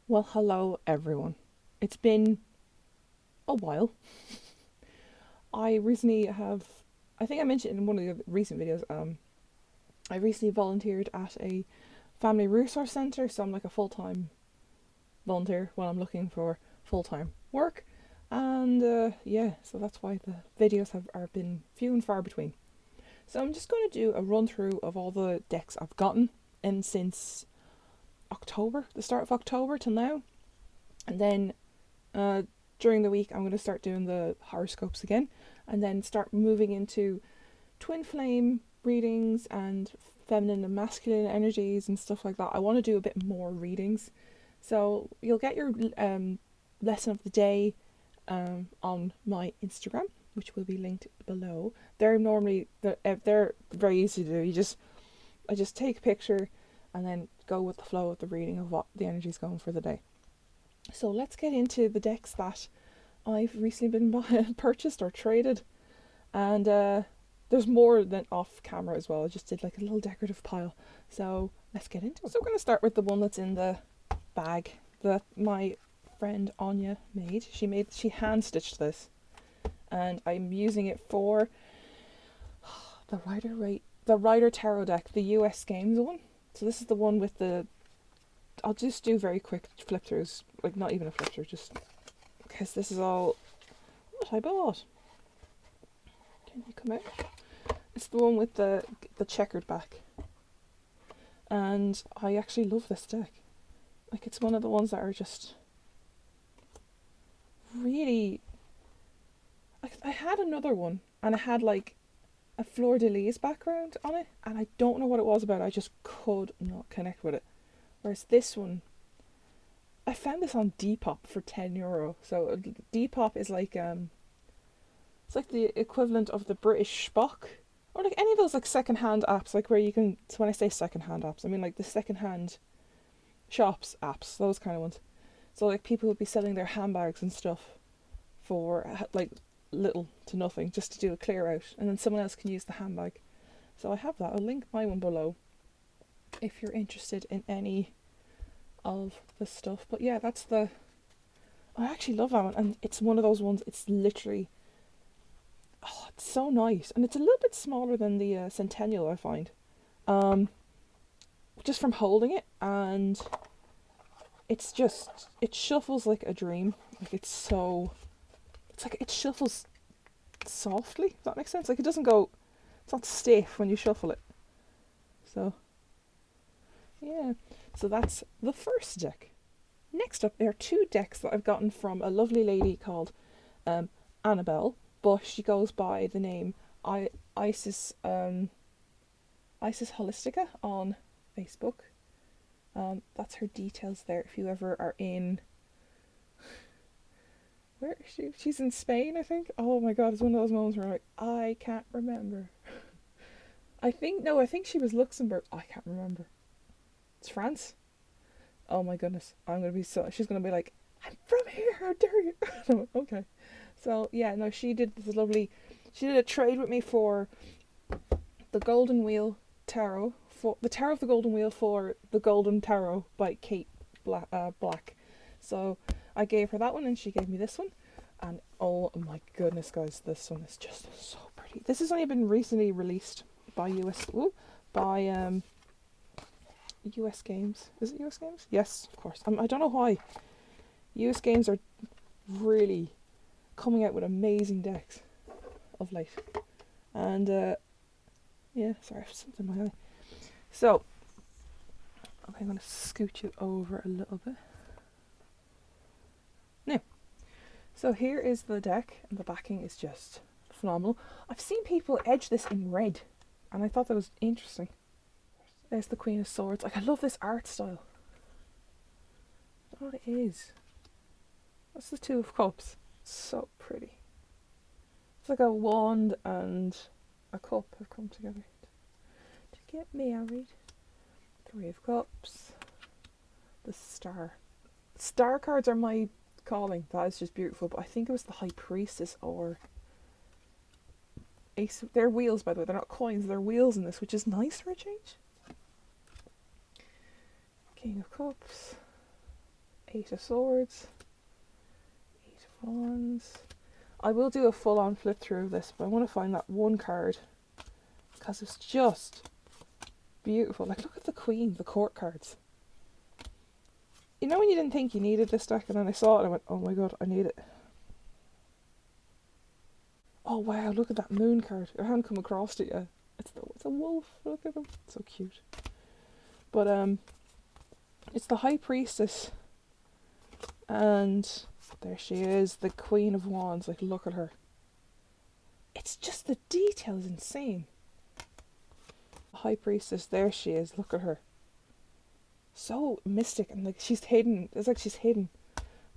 Well, hello everyone. It's been a while. I recently have, I think I mentioned in one of the recent videos, I recently volunteered at a family resource centre, so I'm like a full time volunteer when I'm looking for full time work. And yeah, so that's why the videos are been few and far between. So I'm just going to do a run through of all the decks I've gotten in since October, the start of October till now. And then Uh, during the week, I'm going to start doing the horoscopes again, and then start moving into twin flame readings and feminine and masculine energies and stuff like that. I want to do a bit more readings, so you'll get your lesson of the day on my Instagram, which will be linked below. They're very easy to do. I just take a picture and then go with the flow of the reading of what the energy is going for the day. So let's get into the decks that I've recently been purchased or traded, and there's more than off camera as well. I just did like a little decorative pile. So let's get into it. So we're going to start with the one that's in the bag that my friend Anya made. She hand stitched this, and I'm using it for the Rider Tarot deck, the US Games one. So this is the one with the. I'll just do very quick flip throughs, like not even a flip through, just because this is all what I bought. Can you come out? It's the one with the checkered back, and I actually love this deck. Like it's one of the ones that are just really. I had another one, and I had like a fleur de lis background on it, and I don't know what it was about it. I just could not connect with it. Whereas this one, I found this on Depop for €10. So Depop is like it's like the equivalent of the British Spock, or like any of those like secondhand apps, like where you can. So when I say secondhand apps, I mean like the secondhand shops apps, those kind of ones. So like people would be selling their handbags and stuff for like little to nothing just to do a clear out, and then someone else can use the handbag. So I have that. I'll link my one below if you're interested in any of the stuff. But yeah, that's the. I actually love that one, and it's one of those ones. It's literally. Oh, it's so nice, and it's a little bit smaller than the Centennial. I find, um, just from holding it, and it shuffles like a dream. Like it's like it shuffles softly. Does that make sense? Like it doesn't go. It's not stiff when you shuffle it. So yeah, so that's the first deck. Next up, there are two decks that I've gotten from a lovely lady called um, Annabelle, but she goes by the name Isis Isis Holistica on Facebook. That's her details there. If you ever are in, where is she? She's in Spain, I think. Oh my god, it's one of those moments where I'm like, I can't remember. I think she was Luxembourg. I can't remember. It's France. Oh my goodness, I'm gonna be so. She's gonna be like, I'm from here. How dare you? I'm like, okay. So yeah, no, she did this lovely. She did a trade with me for the Golden Wheel Tarot, for the Tarot of the Golden Wheel, for the Golden Tarot by Kate Black. So I gave her that one, and she gave me this one. And oh my goodness, guys, this one is just so pretty. This has only been recently released by by US Games. Is it US Games? Yes, of course. I don't know why. US Games are really coming out with amazing decks of late. And yeah, sorry, I have something in my eye. So, okay, I'm going to scoot you over a little bit. Now, so here is the deck, and the backing is just phenomenal. I've seen people edge this in red, and I thought that was interesting. There's the Queen of Swords. Like, I love this art style. I don't know what it is. That's the Two of Cups. So pretty. It's like a wand and a cup have come together to get married. Three of Cups. The Star. Star cards are my calling. That is just beautiful. But I think it was the High Priestess or Ace. They're wheels, by the way. They're not coins. They're wheels in this, which is nice for a change. King of Cups. Eight of Swords, Eight of Wands. I will do a full-on flip through of this, but I want to find that one card because it's just beautiful. Like, look at the Queen, the court cards. You know when you didn't think you needed this deck, and then I saw it and I went, oh my god, I need it. Oh wow, look at that moon card. I haven't come across it yet. It's a wolf. Look at him. So cute. But it's the High Priestess. And there she is, the Queen of Wands. Like, look at her. It's just, the detail is insane. The High Priestess, there she is. Look at her. So mystic, and like she's hidden. It's like she's hidden.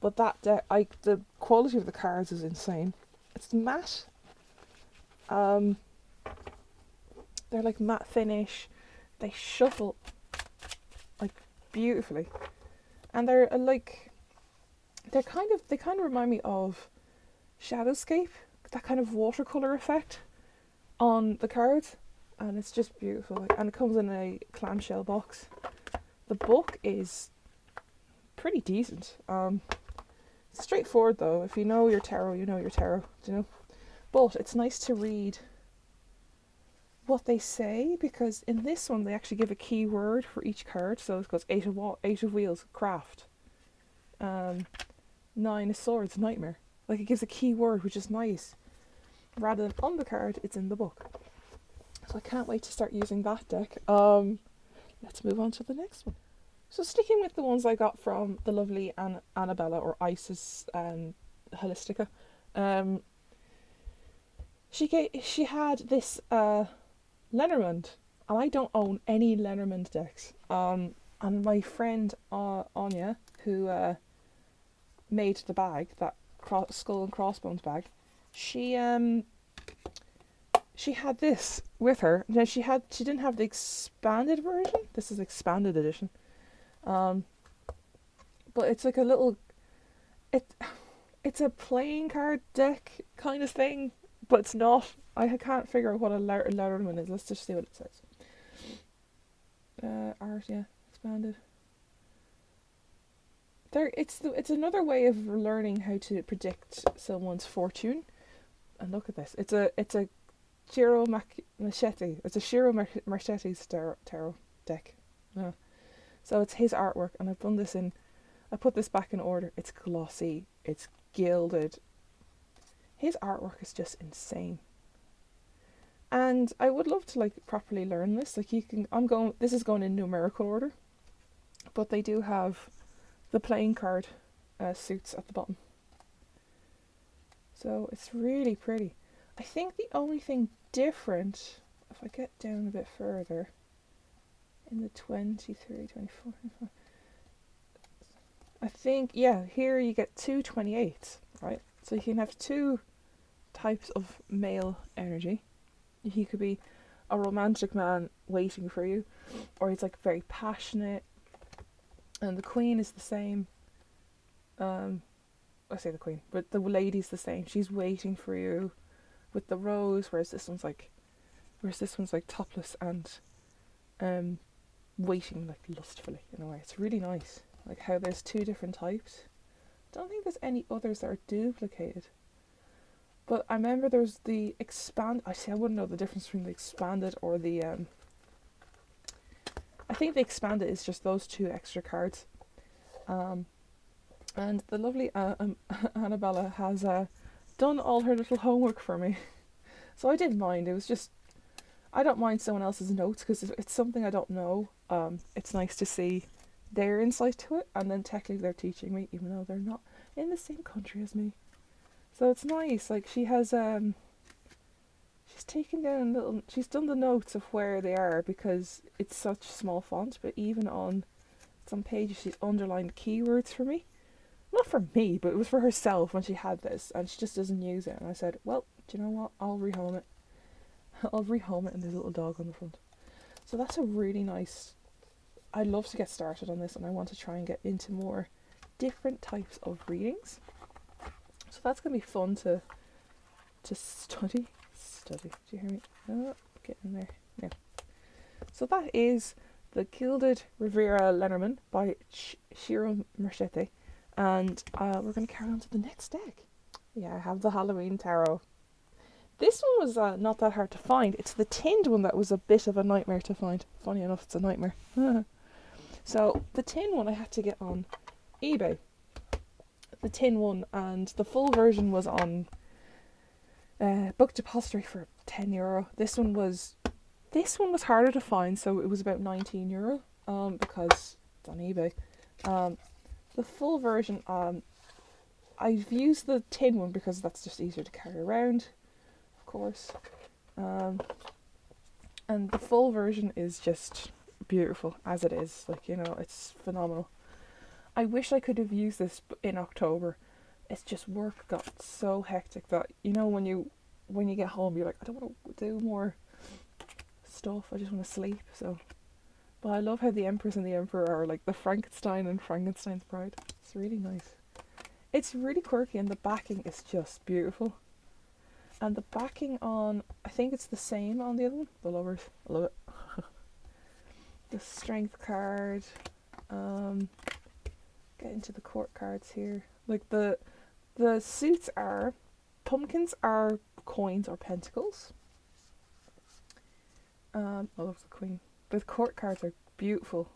But that deck, the quality of the cards is insane. It's matte. They're like matte finish. They shuffle like beautifully, and they're like they kind of remind me of Shadowscape, that kind of watercolor effect on the cards, and it's just beautiful. Like, and it comes in a clamshell box. The book is pretty decent. It's straightforward though. If you know your tarot, you know your tarot. Do you know? But it's nice to read what they say, because in this one they actually give a key word for each card. So it goes Eight of Wheels, craft. 9 of Swords, nightmare. Like, it gives a key word, which is nice. Rather than on the card, it's in the book. So I can't wait to start using that deck. Let's move on to the next one. So sticking with the ones I got from the lovely Annabella, or Isis Holistica. She had this Lenormand, and I don't own any Lenormand decks. And my friend Anya, who made the bag, that skull and crossbones bag, she had this with her. Now she didn't have the expanded version. This is expanded edition. But it's like a little, it's a playing card deck kind of thing, but it's not. I can't figure out what a Lenormand is. Let's just see what it says. Art, yeah, expanded. It's another way of learning how to predict someone's fortune. And look at this. It's a Shiro Machete. It's a Shiro Machete's tarot deck. Yeah. So it's his artwork, and I've done this in. I put this back in order. It's glossy. It's gilded. His artwork is just insane. And I would love to like properly learn this. Like, this is going in numerical order, but they do have the playing card suits at the bottom. So it's really pretty. I think the only thing different, if I get down a bit further, in the 23, 24, 25, I think, yeah, here you get 2 28s, right? So you can have two types of male energy. He could be a romantic man waiting for you, or he's like very passionate. And the Queen is the same. I say the Queen, but the lady's the same. She's waiting for you with the rose, whereas this one's like topless and waiting like lustfully in a way. It's really nice. Like how there's two different types. Don't think there's any others that are duplicated. But I remember there's the expand. I wouldn't know the difference between the expanded or the. I think the expanded is just those two extra cards. And the lovely Annabella has done all her little homework for me, so I didn't mind. It was just, I don't mind someone else's notes because it's something I don't know. It's nice to see their insight to it, and then technically they're teaching me, even though they're not in the same country as me. So it's nice. Like, she has she's taken down she's done the notes of where they are because it's such small font, but even on some pages she's underlined keywords for me. Not for me, but it was for herself when she had this, and she just doesn't use it. And I said, well, do you know what? I'll rehome it. I'll rehome it, and there's a little dog on the front. So that's a really nice. I'd love to get started on this, and I want to try and get into more different types of readings. So that's going to be fun to study. Do you hear me? Oh, get in there. Yeah. So that is the Gilded Rivera Lenormand by Shiro Machete. And we're going to carry on to the next deck. Yeah, I have the Halloween Tarot. This one was not that hard to find. It's the tinned one that was a bit of a nightmare to find. Funny enough, it's a nightmare. So the tin one I had to get on eBay. The tin one, and the full version was on Book Depository for €10. This one was harder to find, so it was about €19. Because it's on eBay. The full version, I've used the tin one because that's just easier to carry around, of course. And the full version is just beautiful as it is. Like, you know, it's phenomenal. I wish I could have used this in October. It's just work got so hectic that, you know, when you get home, you're like, I don't want to do more stuff. I just want to sleep. So, but I love how the Empress and the Emperor are like the Frankenstein and Frankenstein's Bride. It's really nice. It's really quirky, and the backing is just beautiful. And the backing on, I think it's the same on the other one, the Lovers. I love it. The Strength card. Get into the court cards here. Like the suits are, pumpkins are coins or pentacles. I love the Queen. The court cards are beautiful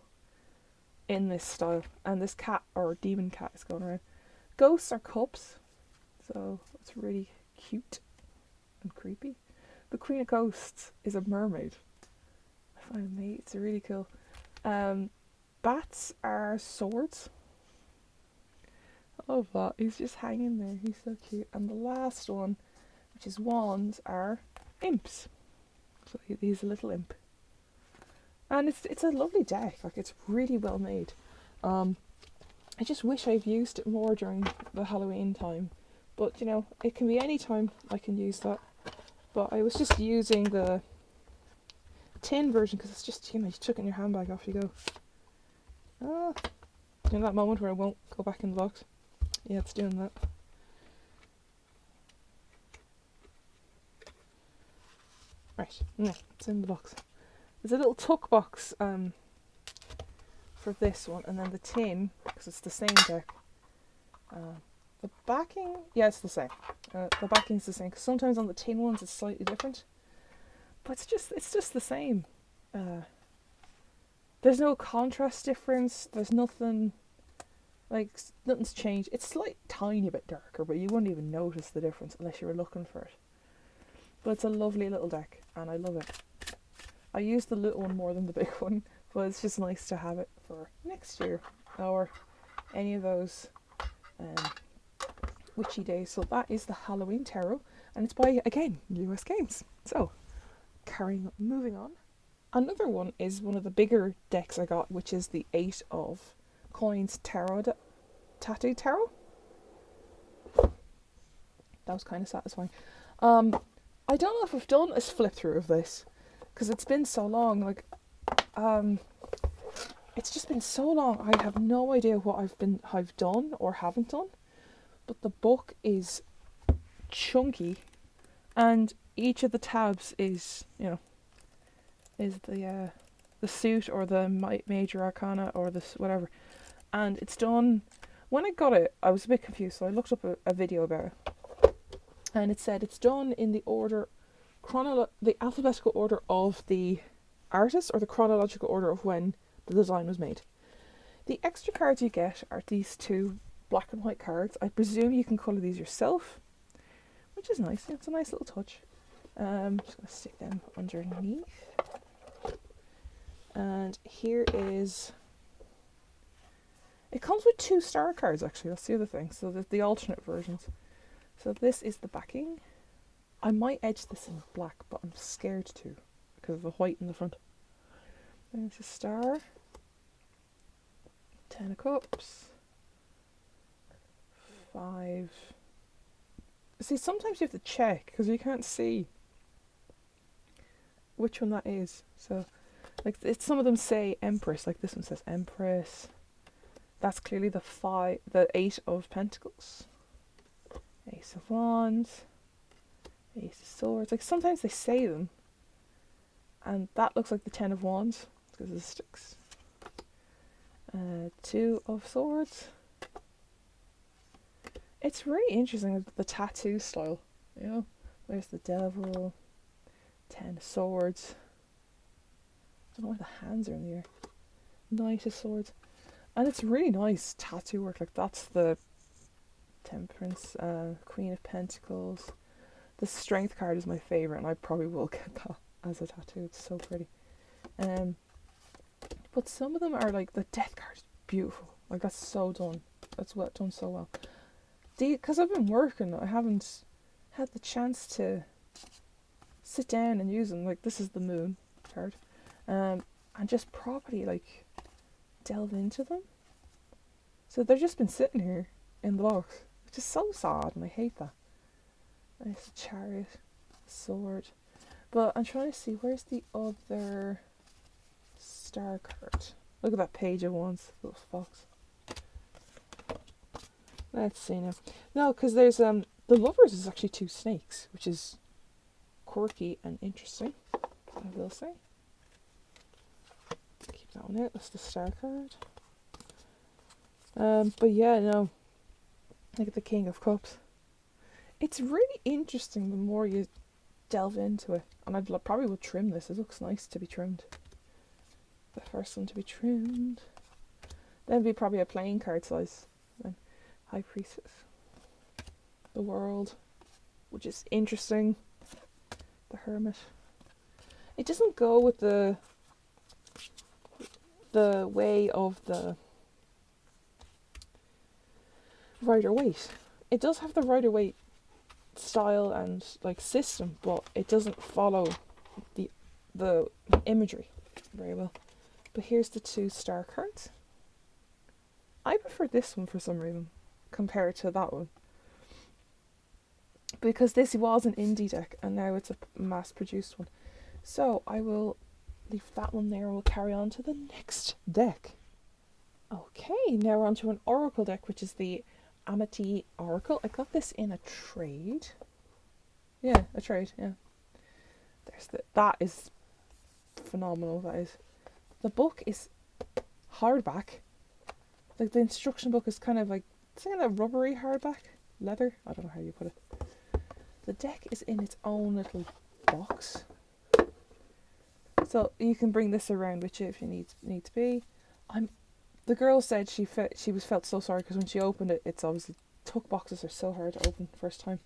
in this style, and this cat or demon cat is going around. Ghosts are cups, so it's really cute and creepy. The Queen of Ghosts is a mermaid. I find it's really cool. Bats are swords. I love that. He's just hanging there. He's so cute. And the last one, which is wands, are imps. So he's a little imp. And it's a lovely deck. Like, it's really well made. I just wish I've used it more during the Halloween time. But, you know, it can be any time I can use that. But I was just using the tin version because it's just, you know, you chuck it in your handbag, off you go. In that moment where I won't go back in the box. Yeah, it's doing that. Right, no, it's in the box. There's a little tuck box for this one, and then the tin, because it's the same deck. The backing, yeah, it's the same. The backing's the same, because sometimes on the tin ones it's slightly different. But it's just the same. There's no contrast difference, there's nothing, like, nothing's changed. It's like tiny bit darker, but you wouldn't even notice the difference unless you were looking for it. But it's a lovely little deck, and I love it. I use the little one more than the big one, but it's just nice to have it for next year, or any of those witchy days. So that is the Halloween Tarot, and it's by, again, US Games. So, moving on. Another one is one of the bigger decks I got, which is the 8 of Coins Tattoo Tarot. That was kind of satisfying. I don't know if I've done a flip through of this, because it's been so long. Like, it's just been so long. I have no idea what I've done or haven't done. But the book is chunky, and each of the tabs is, you know, is the suit or the major arcana or this whatever. And it's done. When I got it, I was a bit confused, so I looked up a video about it, and it said it's done in the order, the alphabetical order of the artist, or the chronological order of when the design was made. The extra cards you get are these 2 black and white cards. I presume you can colour these yourself, which is nice. It's a nice little touch. I'm just going to stick them underneath. And here is... It comes with 2 star cards, actually. That's the other thing. So there's the alternate versions. So this is the backing. I might edge this in black, but I'm scared to because of the white in the front. There's a star. 10 of Cups. 5. See, sometimes you have to check because you can't see which one that is. So, like, some of them say Empress. Like this one says Empress. That's clearly the 8 of Pentacles. Ace of Wands. Ace of Swords. Like, sometimes they say them, and that looks like the 10 of Wands because of the sticks. 2 of Swords. It's really interesting, the tattoo style. You know, there's the devil, 10 of Swords. I don't know why the hands are in the air. Knight of Swords. And it's really nice tattoo work. Like, that's the Temperance, Queen of Pentacles. The Strength card is my favourite, and I probably will get that as a tattoo. It's so pretty. But some of them are like, the Death card is beautiful. Like, that's so done. That's done so well. Because I've been working, I haven't had the chance to sit down and use them. Like, this is the Moon card. And just properly, like, delve into them. So they've just been sitting here in the box, which is so sad, and I hate that. Nice Chariot, Sword. But I'm trying to see, where's the other Star card? Look at that Page of Wands, little fox. Let's see now. No, because there's the Lovers is actually 2 snakes, which is quirky and interesting, I will say. Keep that one out. That's the Star card. But yeah, no. Look at the King of Cups. It's really interesting the more you delve into it. And I probably will trim this. It looks nice to be trimmed. The first one to be trimmed. Then it'd be probably a playing card size. Then High Priestess. The World, which is interesting. The Hermit. It doesn't go with the way of the Rider-Waite. It does have the Rider-Waite style and like system, but it doesn't follow the imagery very well. But here's the 2 Star cards. I prefer this one for some reason compared to that one, because this was an indie deck and now it's a mass produced one. So I will leave that one there and we'll carry on to the next deck. Okay, now we're on to an Oracle deck, which is the Amity Oracle. I got this in a trade. Yeah, a trade, yeah. That is phenomenal, that is. The book is hardback. Like, the instruction book is kind of like, it's kind of rubbery hardback. Leather? I don't know how you put it. The deck is in its own little box. So you can bring this around with you if you need to be. The girl said she felt so sorry because when she opened it, it's obviously, tuck boxes are so hard to open first time.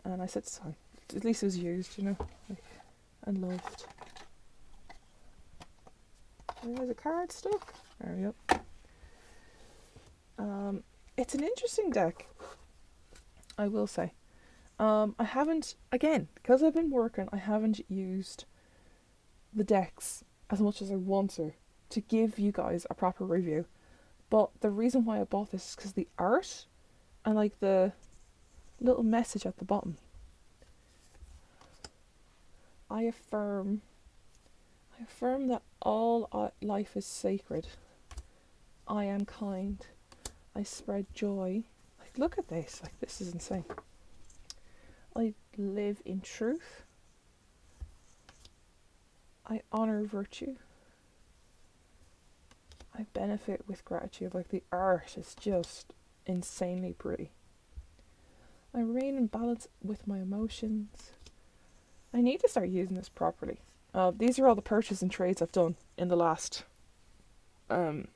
And I said it's fine. At least it was used, you know, like, and loved. There's a card stuck. There we go. It's an interesting deck, I will say. I haven't, again, because I've been working, I haven't used the decks as much as I want to give you guys a proper review. But the reason why I bought this is because the art and like the little message at the bottom. I affirm that all life is sacred. I am kind. I spread joy. Like, look at this. Like, this is insane. I live in truth. I honor virtue. I benefit with gratitude. Like, the art is just insanely pretty. I remain in balance with my emotions. I need to start using this properly. These are all the purchases and trades I've done in the last 2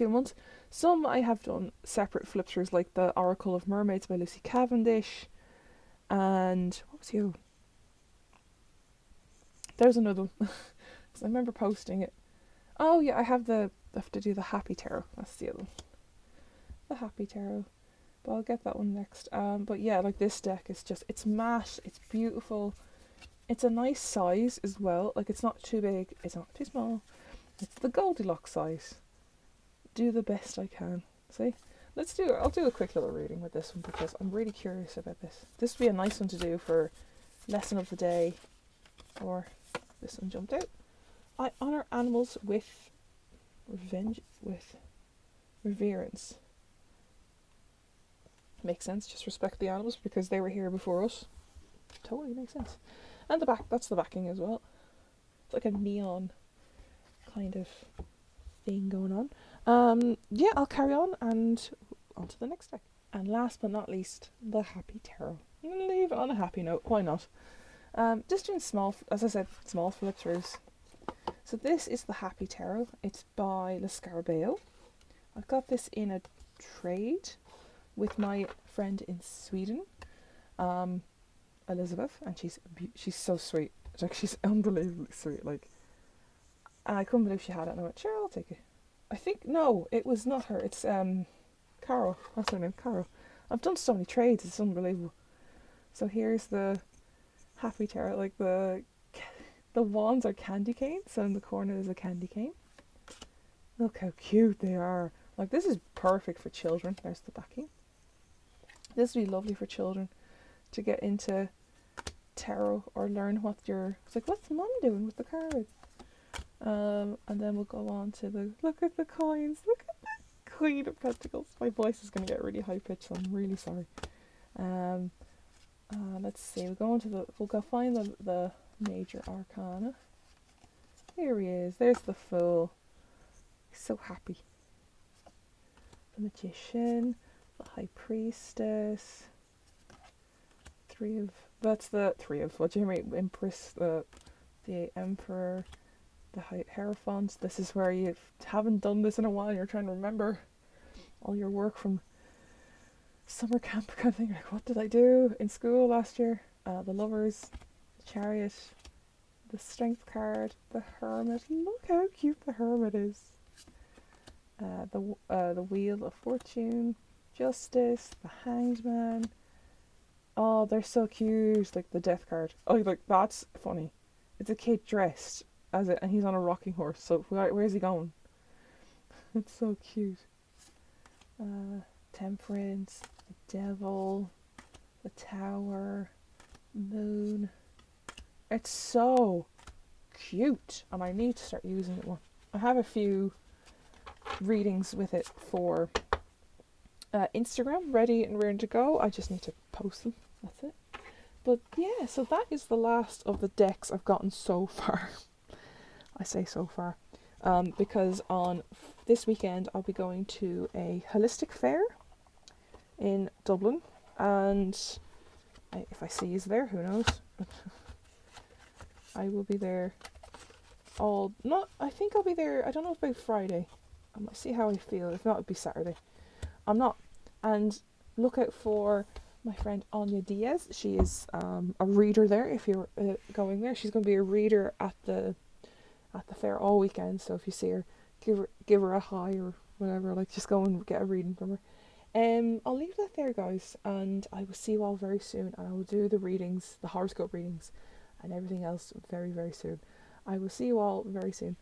months. Some I have done separate flip-throughs, like the Oracle of Mermaids by Lucy Cavendish. And what was the other one? There's another one. I remember posting it. Oh yeah, I have to do the Happy Tarot. That's the other one. The Happy Tarot. But I'll get that one next. But yeah, like, this deck is just, it's matte, it's beautiful. It's a nice size as well. Like, it's not too big, it's not too small. It's the Goldilocks size. Do the best I can. See? I'll do a quick little reading with this one because I'm really curious about this. This would be a nice one to do for lesson of the day, or this one jumped out. I honor animals with reverence. Makes sense. Just respect the animals because they were here before us. Totally makes sense. And the back, that's the backing as well. It's like a neon kind of thing going on. Yeah, I'll carry on and on to the next deck. And last but not least, the Happy Tarot. I'm going to leave it on a happy note. Why not? Just doing small, as I said, small flip throughs. So this is the Happy Tarot. It's by Le Scarabeo. I got this in a trade with my friend in Sweden, Elizabeth, and she's so sweet. Like, she's unbelievably sweet. Like, and I couldn't believe she had it. And I went, sure, I'll take it. I think no, it was not her. It's Carol. That's her name, Carol. I've done so many trades. It's unbelievable. So here's the Happy Tarot. Like, the wands are candy canes. So in the corner there's a candy cane. Look how cute they are. Like, this is perfect for children. There's the backing. This would be lovely for children to get into tarot or learn what it's like, what's mum doing with the cards? And then we'll go on to look at the coins. Look at the Queen of Pentacles. My voice is going to get really high pitched, so I'm really sorry. Let's see. We'll go find the major arcana. Here he is. There's the Fool. He's so happy. The Magician, the High Priestess, that's the three of, what do you mean, Empress, the Emperor, the Hierophant. This is where you haven't done this in a while, you're trying to remember all your work from summer camp kind of thing. Like, what did I do in school last year? The Lovers, the Chariot, the Strength card, the Hermit. Look how cute the Hermit is. The Wheel of Fortune, Justice, the Hanged Man. Oh, they're so cute. Like the Death card. Oh, like, that's funny. It's a kid dressed as it, and he's on a rocking horse. So where's he going? It's so cute. Temperance, the Devil, the Tower, Moon. It's so cute, and I need to start using it more. I have a few readings with it for Instagram ready and ready to go. I just need to post them. That's it. But yeah, so that is the last of the decks I've gotten so far. I say so far because on this weekend I'll be going to a holistic fair in Dublin, and if I see you there, who knows? I will be there I think I'll be there, I don't know about Friday. I might see how I feel. If not, it'll be Saturday. I'm not. And look out for my friend Anya Diaz. She is a reader there. If you're going there, she's going to be a reader at the fair all weekend. So if you see her, give her a hi or whatever. Like, just go and get a reading from her. I'll leave that there, guys, and I will see you all very soon. And I will do the readings, the horoscope readings, and everything else very, very soon. I will see you all very soon.